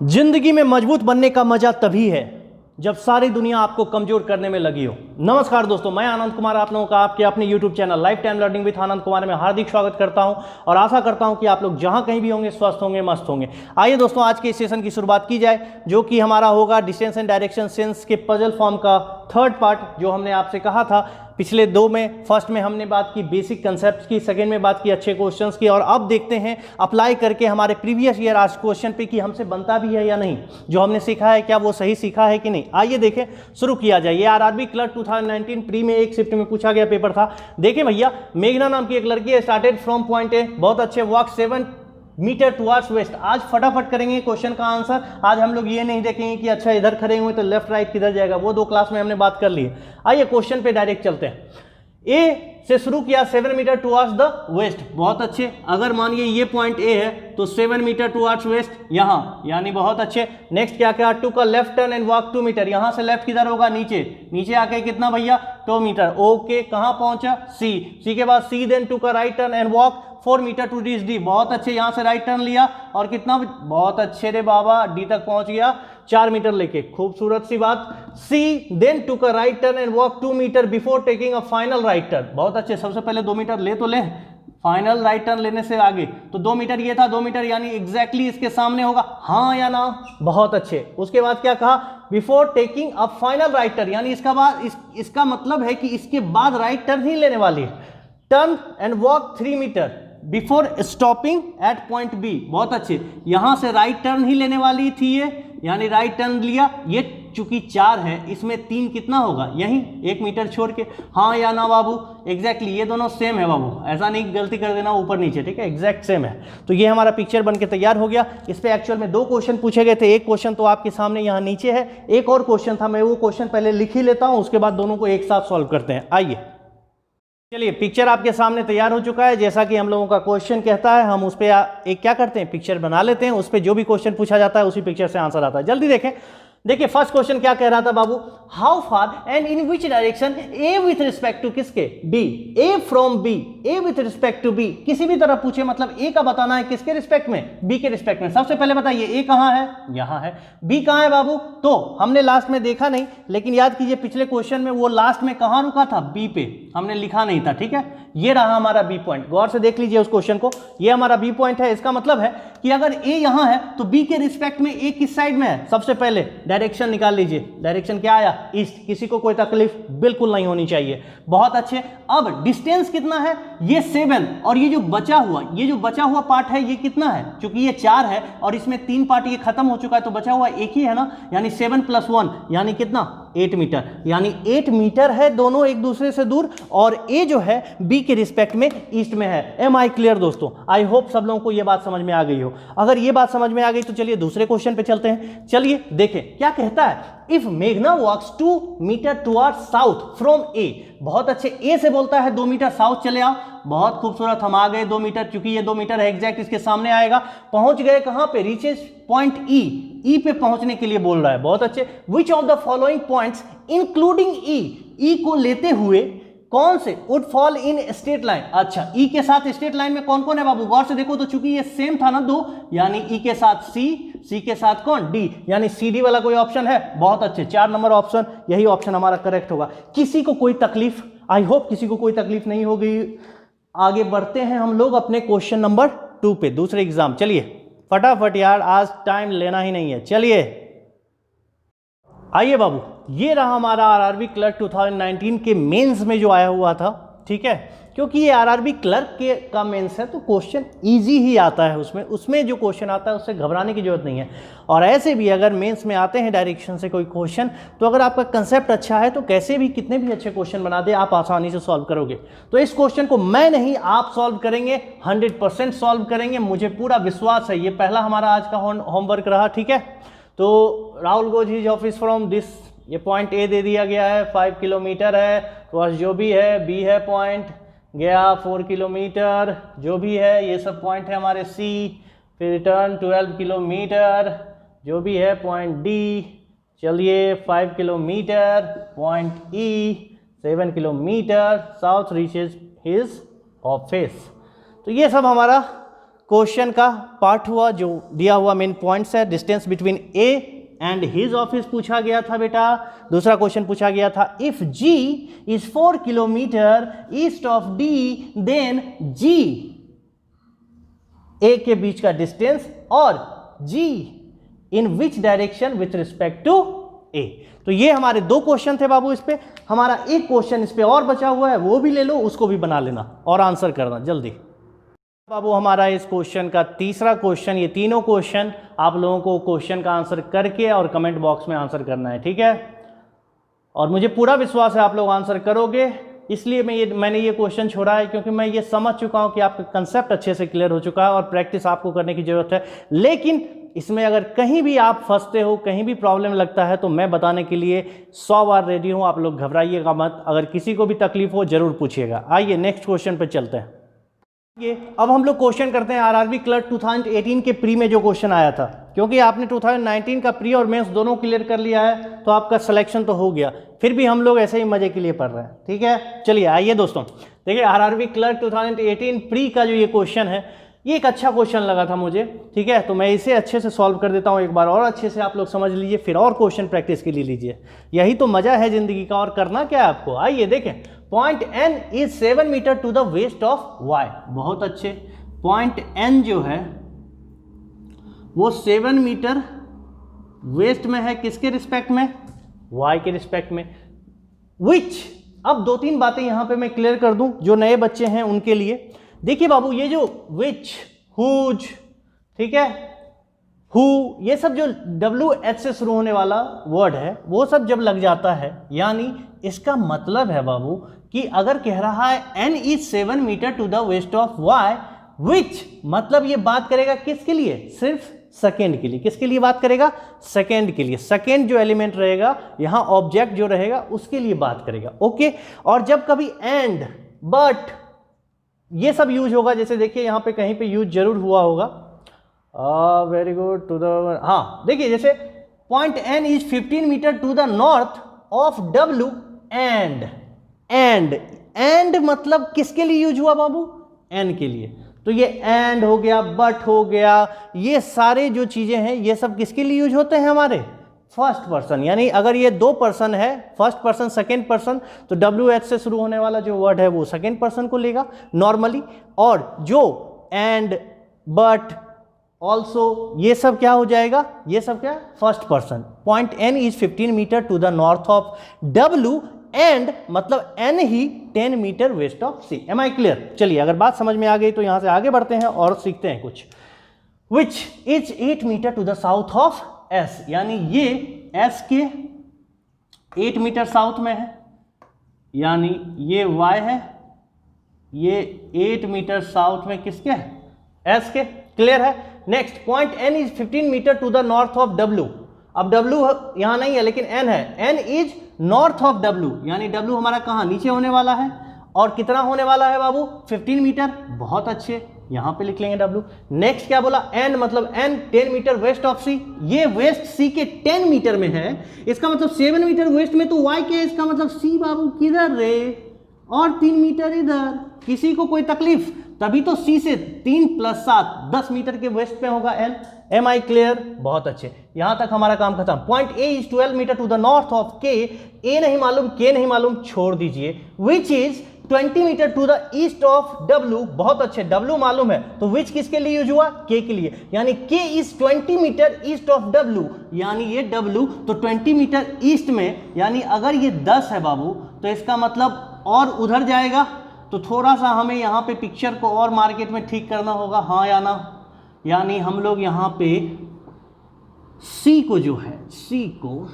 जिंदगी में मजबूत बनने का मजा तभी है जब सारी दुनिया आपको कमजोर करने में लगी हो। नमस्कार दोस्तों, मैं आनंद कुमार आप लोगों का आपके अपने YouTube channel life time learning with Anand Kumar में हार्दिक स्वागत करता हूं और आशा करता हूं कि आप लोग जहां कहीं भी होंगे स्वस्थ होंगे, मस्त होंगे। आइए दोस्तों, आज के इस सेशन की शुरुआत की जाए, जो कि हमारा होगा डिस्टेंस एंड डायरेक्शन सेंस के पजल फॉर्म का थर्ड पार्ट। जो हमने आपसे कहा था पिछले दो में, फर्स्ट में हमने बात की बेसिक कंसेप्ट की, सेकंड में बात की अच्छे क्वेश्चंस की, और अब देखते हैं अप्लाई करके हमारे प्रीवियस ईयर आज क्वेश्चन पे कि हमसे बनता भी है या नहीं, जो हमने सीखा है क्या वो सही सीखा है कि नहीं। आइए देखें, शुरू किया जाए। ये आरआरबी क्लर्क 2019 प्री में एक शिफ्ट में पूछा गया पेपर था। देखिए भैया, मेघना नाम की एक लड़की है, स्टार्टेड फ्रॉम पॉइंट ए, बहुत अच्छे, वॉक 7 मीटर टुवर्ड्स वेस्ट। आज फटाफट करेंगे क्वेश्चन का आंसर। आज हम लोग ये नहीं देखेंगे कि अच्छा इधर खड़े हुए तो लेफ्ट राइट किधर जाएगा, वो दो क्लास में हमने बात कर ली है। आइए क्वेश्चन पे डायरेक्ट चलते हैं। ए से शुरू किया 7 मीटर टुवर्ड्स द वेस्ट, बहुत अच्छे। अगर मानिए ये पॉइंट ए है तो 7 मीटर टुवर्ड्स वेस्ट यहाँ, यानी बहुत अच्छे। नेक्स्ट क्या क्या, took a left turn and walk 2 meter, यहाँ से लेफ्ट किधर होगा, नीचे, नीचे आके कितना भैया 2 मीटर। ओके, कहाँ पहुंचा, सी के बाद C, then took a right turn and walk 4 meter to reach D, बहुत अच्छे। यहाँ से राइट टर्न लिया और कितना, बहुत अच्छे रे बाबा, डी तक पहुंच गया 4 मीटर लेके, खूबसूरत सी बात। C then took a right turn and walk 2 meter before taking a final right turn, बहुत अच्छे। सबसे पहले 2 मीटर ले तो ले, फाइनल राइट टर्न लेने से आगे तो 2 मीटर ये था, 2 मीटर यानी एग्जैक्टली इसके सामने होगा, हाँ या ना, बहुत अच्छे। उसके बाद क्या कहा, before taking a final right turn, यानी इसका बाद इसका मतलब है कि इसके बाद राइट टर्न ही लेने वाली है। Turn and walk 3 meter before stopping at point B, बहुत अच्छे। यहां से राइट टर्न ही लेने वाली थी ये, यानी राइट टर्न लिया। ये चूंकि 4 है, इसमें 3 कितना होगा, यहीं 1 मीटर छोड़ के, हाँ या ना बाबू, एग्जैक्टली ये दोनों सेम है बाबू, ऐसा नहीं गलती कर देना ऊपर नीचे, ठीक है, एग्जैक्ट सेम है। तो ये हमारा पिक्चर बन के तैयार हो गया। इस पे एक्चुअल में 2 क्वेश्चन पूछे गए थे, एक क्वेश्चन तो आपके सामने यहाँ नीचे है, एक और क्वेश्चन था, मैं वो क्वेश्चन पहले लिख ही लेता हूँ, उसके बाद दोनों को एक साथ सॉल्व करते हैं। आइए चलिए, पिक्चर आपके सामने तैयार हो चुका है। जैसा कि हम लोगों का क्वेश्चन कहता है, हम उस पर एक क्या करते हैं, पिक्चर बना लेते हैं। उस पर जो भी क्वेश्चन पूछा जाता है उसी पिक्चर से आंसर आता है। जल्दी देखें। देखिए फर्स्ट क्वेश्चन क्या कह रहा था बाबू, how far and in which direction A with respect to किसके, B, A from B, A with respect to B, किसी भी तरह पूछे मतलब ए का बताना है किसके रिस्पेक्ट में, बी के रिस्पेक्ट में। सबसे पहले बताइए ए कहां है, यहां है, बी कहां है बाबू, तो हमने लास्ट में देखा नहीं, लेकिन याद कीजिए पिछले क्वेश्चन में वो लास्ट में कहां रुका था, बी पे, हमने लिखा नहीं था, ठीक है। ये रहा हमारा बी पॉइंट, गौर से देख लीजिए उस क्वेश्चन को, ये हमारा बी पॉइंट है। इसका मतलब है कि अगर ए यहां है तो बी के रिस्पेक्ट में ए किस साइड में है, सबसे पहले डायरेक्शन निकाल लीजिए। डायरेक्शन क्या आया, ईस्ट। किसी को कोई तकलीफ बिल्कुल नहीं होनी चाहिए, बहुत अच्छे। अब डिस्टेंस कितना है, ये 7, और ये जो बचा हुआ पार्ट है ये कितना है, क्योंकि ये 4 है और इसमें 3 पार्ट ये खत्म हो चुका है, तो बचा हुआ एक ही है ना, यानी 7 + 1 यानी कितना, 8 मीटर, यानी 8 मीटर है दोनों एक दूसरे से दूर, और ए जो है बी के रिस्पेक्ट में ईस्ट में है। एम आई क्लियर दोस्तों? आई होप सब लोगों को ये बात समझ में आ गई हो। अगर ये बात समझ में आ गई तो चलिए दूसरे क्वेश्चन पे चलते हैं। चलिए देखें क्या कहता है, इफ मेघना वॉक्स 2 मीटर टुवर्ड्स साउथ फ्रॉम ए, बहुत अच्छे। ए से बोलता है 2 मीटर साउथ चले आओ, बहुत खूबसूरत, हम आ गए 2 मीटर, क्योंकि ये 2 मीटर है एग्जैक्ट इसके सामने आएगा। पहुंच गए कहां पे, रीचेस पॉइंट ई, ई पे पहुंचने के लिए बोल रहा है, बहुत अच्छे। Which of the following points including E, E को लेते हुए कौन से would fall in straight line. अच्छा, ई के साथ स्ट्रेट लाइन में कौन कौन है बाबू, गौर से देखो तो, चूंकि ये सेम था ना 2, यानी ई के साथ सी, सी के साथ कौन, डी, यानी सी डी वाला कोई ऑप्शन है, बहुत अच्छे। 4 नंबर ऑप्शन, यही ऑप्शन हमारा करेक्ट होगा। किसी को कोई तकलीफ, आई होप किसी को कोई तकलीफ नहीं होगी। आगे बढ़ते हैं हम लोग अपने क्वेश्चन नंबर 2 पे, दूसरे एग्जाम। चलिए फटाफट यार, आज टाइम लेना ही नहीं है। चलिए आइए बाबू, ये रहा हमारा आरआरबी क्लर्क 2019 के मेंस में जो आया हुआ था, ठीक है। क्योंकि ये आरआरबी क्लर्क के का मेंस है तो क्वेश्चन इजी ही आता है, उसमें जो क्वेश्चन आता है उससे घबराने की जरूरत नहीं है। और ऐसे भी अगर मेंस में आते हैं डायरेक्शन से कोई क्वेश्चन, तो अगर आपका कंसेप्ट अच्छा है तो कैसे भी कितने भी अच्छे क्वेश्चन बना दे आप आसानी से सॉल्व करोगे। तो इस क्वेश्चन को मैं नहीं, आप सॉल्व करेंगे, 100% सॉल्व करेंगे, मुझे पूरा विश्वास है। ये पहला हमारा आज का होमवर्क रहा, ठीक है। तो Rahul goes his office from this, ये पॉइंट ए दे दिया गया है, 5 किलोमीटर है, तो जो भी है, बी है पॉइंट, गया 4 किलोमीटर, जो भी है, ये सब पॉइंट है हमारे सी, फिर रिटर्न 12 किलोमीटर, जो भी है पॉइंट डी, चलिए 5 किलोमीटर, पॉइंट ई 7 kilometre, south reaches his office. तो ये सब हमारा क्वेश्चन का पार्ट हुआ जो दिया हुआ मेन पॉइंट्स है। Distance between A and his office पूछा गया था बेटा। दूसरा क्वेश्चन पूछा गया था if G is 4 kilometre east of D then G, A के बीच का डिस्टेंस और G in which direction with respect to A. तो ये हमारे 2 क्वेश्चन थे बाबू। इस पे हमारा एक क्वेश्चन इस पे और बचा हुआ है, वो भी ले लो, उसको भी बना लेना और आंसर करना जल्दी। बाबू हमारा इस क्वेश्चन का तीसरा क्वेश्चन, ये तीनों क्वेश्चन आप लोगों को क्वेश्चन का आंसर करके और कमेंट बॉक्स में आंसर करना है, ठीक है। और मुझे पूरा विश्वास है आप लोग आंसर करोगे, इसलिए मैंने ये क्वेश्चन छोड़ा है क्योंकि मैं ये समझ चुका हूँ कि आपका कंसेप्ट अच्छे से क्लियर हो चुका है और प्रैक्टिस आपको करने की ज़रूरत है। लेकिन इसमें अगर कहीं भी आप फंसते हो, कहीं भी प्रॉब्लम लगता है, तो मैं बताने के लिए 100 बार रेडी हूँ। आप लोग घबराइएगा मत, अगर किसी को भी तकलीफ हो ज़रूर पूछिएगा। आइए नेक्स्ट क्वेश्चन पर चलते हैं। ये अब हम लोग क्वेश्चन करते हैं आरआरबी क्लर्क 2018 के प्री में जो क्वेश्चन आया था। क्योंकि आपने 2019 का प्री और मेंस दोनों क्लियर कर लिया है तो आपका सिलेक्शन तो हो गया, फिर भी हम लोग ऐसे ही मजे के लिए पढ़ रहे हैं, ठीक है। चलिए आइए दोस्तों, देखिए आरआरबी क्लर्क 2018 प्री का जो ये क्वेश्चन है, ये एक अच्छा क्वेश्चन लगा था मुझे, ठीक है। तो मैं इसे अच्छे से सॉल्व कर देता हूँ एक बार और अच्छे से आप लोग समझ लीजिए, फिर और क्वेश्चन प्रैक्टिस के लिए लीजिए। यही तो मजा है जिंदगी का, और करना क्या है आपको। आइए देखें, point N is 7 meter to the west of Y. बहुत अच्छे, पॉइंट एन जो है वो 7 मीटर वेस्ट में है, किसके रिस्पेक्ट में, वाई के रिस्पेक्ट में। विच, अब 2-3 बातें यहां पे मैं क्लियर कर दूं जो नए बच्चे हैं उनके लिए। देखिए बाबू, ये जो विच, हुज, ठीक है, हु, ये सब जो WH से शुरू होने वाला वर्ड है वो सब जब लग जाता है, यानी इसका मतलब है बाबू कि अगर कह रहा है n is 7 meter to the west of y, which मतलब ये बात करेगा किसके लिए, सिर्फ सेकेंड के लिए। किसके लिए बात करेगा, सेकेंड के लिए। सेकेंड जो एलिमेंट रहेगा यहां, ऑब्जेक्ट जो रहेगा उसके लिए बात करेगा, ओके। और जब कभी एंड, बट, ये सब यूज होगा, जैसे देखिए यहां पे कहीं पे यूज जरूर हुआ होगा, वेरी गुड, टू द, हाँ देखिए जैसे point N is 15 metre to the north of W and मतलब किसके लिए यूज हुआ बाबू, एन के लिए। तो ये एंड हो गया, बट हो गया, ये सारे जो चीजें हैं ये सब किसके लिए यूज होते हैं हमारे, फर्स्ट पर्सन। यानी अगर ये 2 पर्सन है, फर्स्ट पर्सन सेकेंड पर्सन, तो WH से शुरू होने वाला जो वर्ड है वो सेकेंड पर्सन को लेगा नॉर्मली। और जो एंड, बट, ऑल्सो, ये सब क्या हो जाएगा, ये सब क्या, first person. Point N is 15 metre to the north of W and मतलब एन ही 10 metre west of C. Am I clear. चलिए अगर बात समझ में आ गई तो यहां से आगे बढ़ते हैं और सीखते हैं कुछ। Which is 8 meter to the south of S, यानी ये एस के 8 मीटर साउथ में है, यानी ये वाई है, ये 8 मीटर साउथ में किसके है, एस के। क्लियर है। Next, point N is 15 metre to the north of W। अब W यहां नहीं है लेकिन N है, N is north of W, यानी W हमारा कहां, नीचे होने वाला है। और कितना होने वाला है बाबू, 15 मीटर। बहुत अच्छे, यहां पे लिख लेंगे W। नेक्स्ट क्या बोला, N मतलब N 10 metre west of C। ये वेस्ट C के 10 मीटर में है, इसका मतलब 7 मीटर वेस्ट में, तो Y के इसका मतलब C बाबू किधर रे, और 3 मीटर इधर। किसी को कोई तकलीफ, तभी तो C से 3 + 7 10 मीटर के वेस्ट पे होगा N। M I clear. बहुत अच्छे, यहां तक हमारा काम खत्म। Point A is 12 meter to the north of K। A नहीं मालूम, K नहीं मालूम, छोड़ दीजिए। Which is 20 meter to the east of W। बहुत अच्छे, W मालूम है, तो विच किसके लिए यूज हुआ, K के लिए, यानी K is 20 meter east of W, यानी ये W तो 20 मीटर ईस्ट में, यानी अगर ये 10 है बाबू तो इसका मतलब और उधर जाएगा। तो थोड़ा सा हमें यहाँ पे पिक्चर को और मार्केट में ठीक करना होगा, हाँ या ना। यानी हम लोग यहाँ पे C को जो है, C को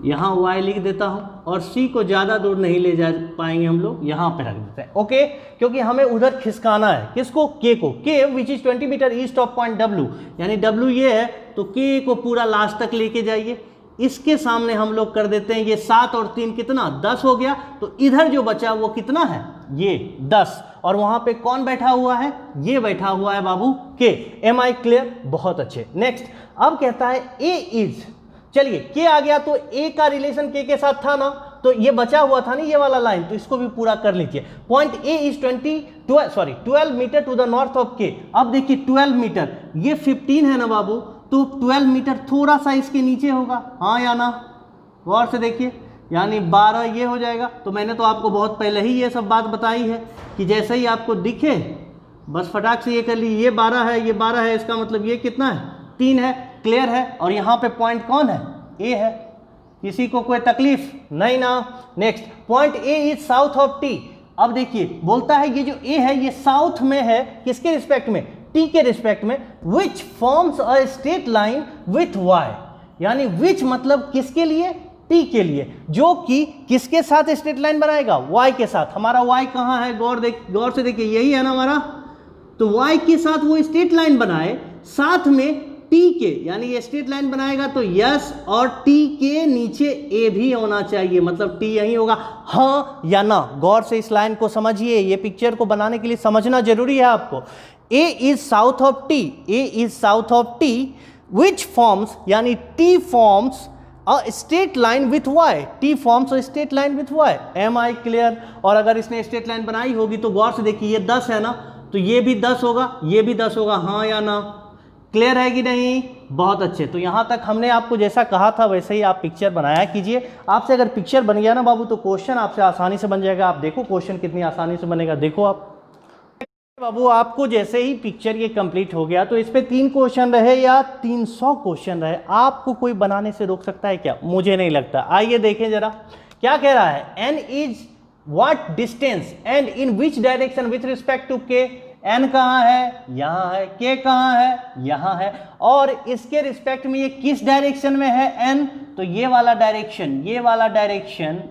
यहाँ Y लिख देता हूँ, और C को ज़्यादा दूर नहीं ले जा पाएंगे हम लोग, यहाँ पे रख देते हैं, ओके। क्योंकि हमें उधर खिसकाना है, किसको, K को। K which is 20 meter east of point W, यानी W ये है, तो K को पूरा लास्ट तक लेके जाइए। इसके सामने हम लोग कर देते हैं, ये 7 और 3 कितना, 10 हो गया। तो इधर जो बचा वो कितना है, ये 10, और वहां पे कौन बैठा हुआ है, ये बैठा हुआ है बाबू K। Am I clear. बहुत अच्छे। नेक्स्ट, अब कहता है A इज, चलिए K आ गया तो A का रिलेशन K के साथ था ना, तो ये बचा हुआ था ना ये वाला लाइन, तो इसको भी पूरा कर लीजिए। Point A is 12 meter to the north of K. अब देखिए 12 मीटर, ये 15 है ना बाबू, तो 12 मीटर थोड़ा सा इसके नीचे होगा, हाँ या ना, गौर से देखिए, यानी 12 ये हो जाएगा। तो मैंने तो आपको बहुत पहले ही ये सब बात बताई है कि जैसे ही आपको दिखे बस फटाक से ये कर ली, ये 12 है, ये 12 है, इसका मतलब ये कितना है, 3 है, क्लियर है। और यहाँ पे पॉइंट कौन है, ए है, किसी को कोई तकलीफ नहीं ना। Next, point A is south of T. अब देखिए बोलता है ये जो ए है ये साउथ में है, किसके रिस्पेक्ट में, टी के रिस्पेक्ट में, which forms a straight line with Y, यानी विच मतलब किसके लिए, टी के लिए, जो कि किसके साथ स्ट्रेट लाइन बनाएगा, वाई के साथ। हमारा वाई कहाँ है, गौर से देखिए, यही है ना हमारा, तो वाई के साथ वो स्ट्रेट लाइन बनाए, साथ में टी के, यानी ये स्ट्रेट लाइन बनाएगा तो यस, और टी के नीचे ए भी होना चाहिए, मतलब टी यही होगा, हाँ या ना। गौर से इस लाइन को समझिए, ये पिक्चर को बनाने के लिए समझना जरूरी है आपको। A is south of T, A is south of T, which forms, यानी T forms a straight line with Y, T forms a straight line with Y. Am I clear. और अगर इसने स्ट्रेट लाइन बनाई होगी तो गौर से देखिए, ये 10 है ना, तो ये भी 10 होगा, ये भी 10 होगा, हाँ या ना, क्लियर है कि नहीं, बहुत अच्छे। तो यहाँ तक हमने आपको जैसा कहा था वैसे ही आप पिक्चर बनाया कीजिए। आपसे अगर पिक्चर बन गया ना बाबू तो क्वेश्चन आपसे आसानी से बन जाएगा। आप देखो क्वेश्चन कितनी आसानी से बनेगा, देखो आप बाबू, आपको जैसे ही पिक्चर ये कंप्लीट हो गया तो इस पे 3 क्वेश्चन रहे या 300 क्वेश्चन रहे, आपको कोई बनाने से रोक सकता है क्या, मुझे नहीं लगता। आइए देखें जरा क्या कह रहा है, N is what distance and in which direction with respect to K. N कहाँ है, यहाँ है, के कहाँ है, यहाँ है, और इसके रिस्पेक्ट में ये किस डायरेक्शन में है, एन, तो ये वाला डायरेक्शन, ये वाला डायरेक्शन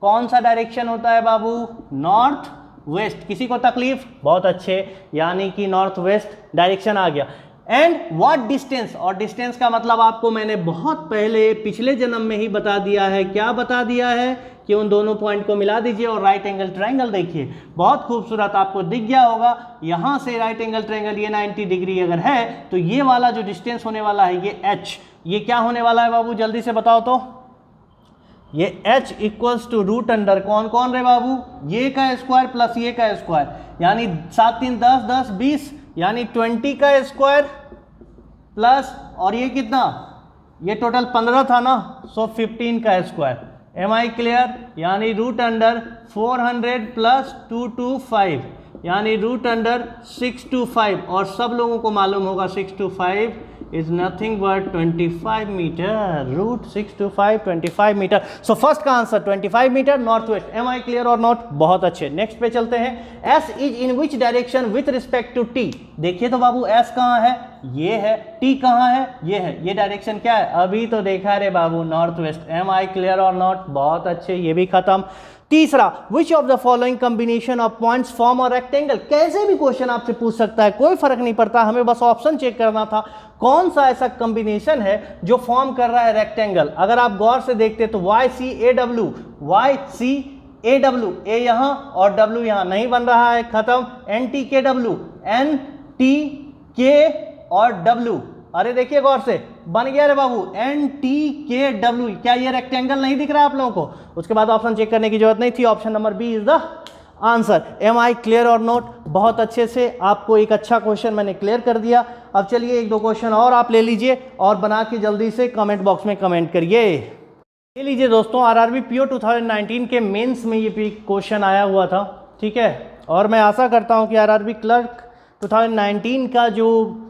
कौन सा डायरेक्शन होता है बाबू, नॉर्थ वेस्ट। किसी को तकलीफ, बहुत अच्छे, यानी कि नॉर्थ वेस्ट डायरेक्शन आ गया। एंड व्हाट डिस्टेंस, और डिस्टेंस का मतलब आपको मैंने बहुत पहले पिछले जन्म में ही बता दिया है, क्या बता दिया है कि उन दोनों पॉइंट को मिला दीजिए और राइट एंगल ट्रायंगल देखिए, बहुत खूबसूरत आपको दिख गया होगा। यहाँ से राइट एंगल ट्रायंगल ये 90 डिग्री अगर है तो ये वाला जो डिस्टेंस होने वाला है ये h, ये क्या होने वाला है बाबू, जल्दी से बताओ तो, ये h equals to root under कौन कौन रे बाबू, ये का स्क्वायर प्लस ये का स्क्वायर, यानी 7 3 10 10 20, यानी 20 का स्क्वायर प्लस, और ये कितना, ये टोटल 15 था ना, सो 15 का स्क्वायर। एम आई क्लियर, यानी रूट अंडर 400 प्लस 225, यानी रूट अंडर 625, और सब लोगों को मालूम होगा 625 is nothing but 25 metre, root 625 25 metre. So first का answer 25 metre north west. Am I clear or not, बहुत अच्छे। नेक्स्ट पे चलते हैं, S is in which direction with respect to T. देखिए तो बाबू एस कहाँ है, ये है, टी कहाँ है, ये है, ये डायरेक्शन क्या है, अभी तो देखा रे बाबू, north west. Am I clear or not, बहुत अच्छे, ये भी खत्म। तीसरा, which of the following combination of points form और रेक्टेंगल। कैसे भी क्वेश्चन आपसे पूछ सकता है, कोई फर्क नहीं पड़ता, हमें बस ऑप्शन चेक करना था कौन सा ऐसा कॉम्बिनेशन है जो फॉर्म कर रहा है रेक्टेंगल। अगर आप गौर से देखते तो Y C A W, Y C A W, A यहाँ और डब्ल्यू यहाँ नहीं बन रहा है, खत्म। N T K W, N T K और डब्ल्यू, अरे देखिए गौर से, बन गया रे बाबू, एन टी के डब्ल्यू। क्या ये रेक्टेंगल नहीं दिख रहा है आप लोगों को? उसके बाद ऑप्शन चेक करने की जरूरत नहीं थी, option number B is the answer. Am I clear और नोट, बहुत अच्छे से आपको एक अच्छा क्वेश्चन मैंने क्लियर कर दिया। अब चलिए 1-2 क्वेश्चन और आप ले लीजिए और बना के जल्दी से कमेंट बॉक्स में कमेंट करिए। ले लीजिए दोस्तों, आरआरबी पीओ 2019 के मेंस में ये क्वेश्चन आया हुआ था, ठीक है, और मैं आशा करता हूँ कि आरआरबी क्लर्क 2019 का जो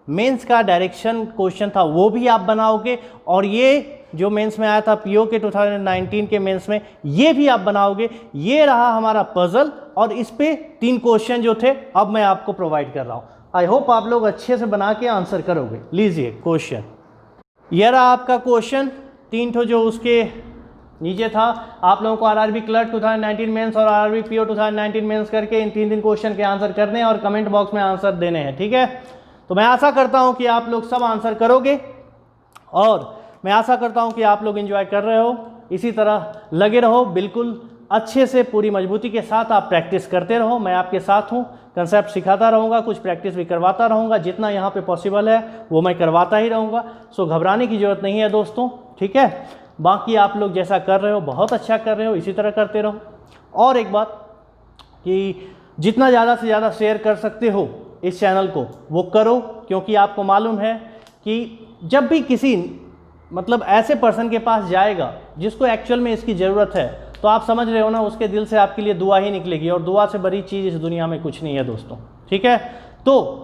मेंस का डायरेक्शन क्वेश्चन था वो भी आप बनाओगे, और ये जो मेंस में आया था पीओ के 2019 के मेंस में, ये भी आप बनाओगे। ये रहा हमारा पजल, और इस पे 3 क्वेश्चन जो थे अब मैं आपको प्रोवाइड कर रहा हूँ। आई होप आप लोग अच्छे से बना के आंसर करोगे। लीजिए क्वेश्चन, ये रहा आपका क्वेश्चन, 3 ठो जो उसके नीचे था। आप लोगों को आरआरबी क्लर्क 2019 मेंस और आरआरबी पीओ 2019 मेंस करके इन 3 क्वेश्चन के आंसर करने हैं और कमेंट बॉक्स में आंसर देने हैं, ठीक है। तो मैं आशा करता हूं कि आप लोग सब आंसर करोगे, और मैं आशा करता हूं कि आप लोग एंजॉय कर रहे हो। इसी तरह लगे रहो, बिल्कुल अच्छे से पूरी मजबूती के साथ आप प्रैक्टिस करते रहो। मैं आपके साथ हूं, कंसेप्ट सिखाता रहूँगा, कुछ प्रैक्टिस भी करवाता रहूँगा, जितना यहाँ पे पॉसिबल है वो मैं करवाता ही रहूँगा। सो घबराने की ज़रूरत नहीं है दोस्तों, ठीक है। बाकी आप लोग जैसा कर रहे हो बहुत अच्छा कर रहे हो, इसी तरह करते रहो। और एक बात कि जितना ज़्यादा से ज़्यादा शेयर कर सकते हो इस चैनल को वो करो, क्योंकि आपको मालूम है कि जब भी किसी मतलब ऐसे पर्सन के पास जाएगा जिसको एक्चुअल में इसकी ज़रूरत है, तो आप समझ रहे हो ना, उसके दिल से आपके लिए दुआ ही निकलेगी, और दुआ से बड़ी चीज़ इस दुनिया में कुछ नहीं है दोस्तों। ठीक है, तो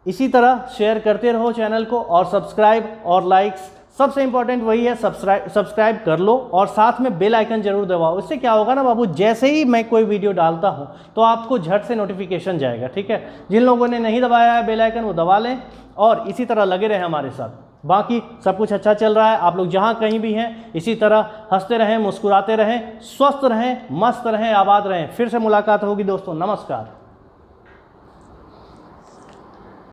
इसी तरह शेयर करते रहो चैनल को, और सब्सक्राइब और लाइक्स सबसे इंपॉर्टेंट वही है, सब्सक्राइब कर लो और साथ में बेल आइकन जरूर दबाओ। इससे क्या होगा ना बाबू, जैसे ही मैं कोई वीडियो डालता हूं तो आपको झट से नोटिफिकेशन जाएगा। ठीक है, जिन लोगों ने नहीं दबाया है बेल आइकन वो दबा लें, और इसी तरह लगे रहें हमारे साथ। बाकी सब कुछ अच्छा चल रहा है, आप लोग जहां कहीं भी हैं इसी तरह हंसते रहें, मुस्कुराते रहें, स्वस्थ रहें, मस्त रहें, आबाद रहें। फिर से मुलाकात होगी दोस्तों, नमस्कार।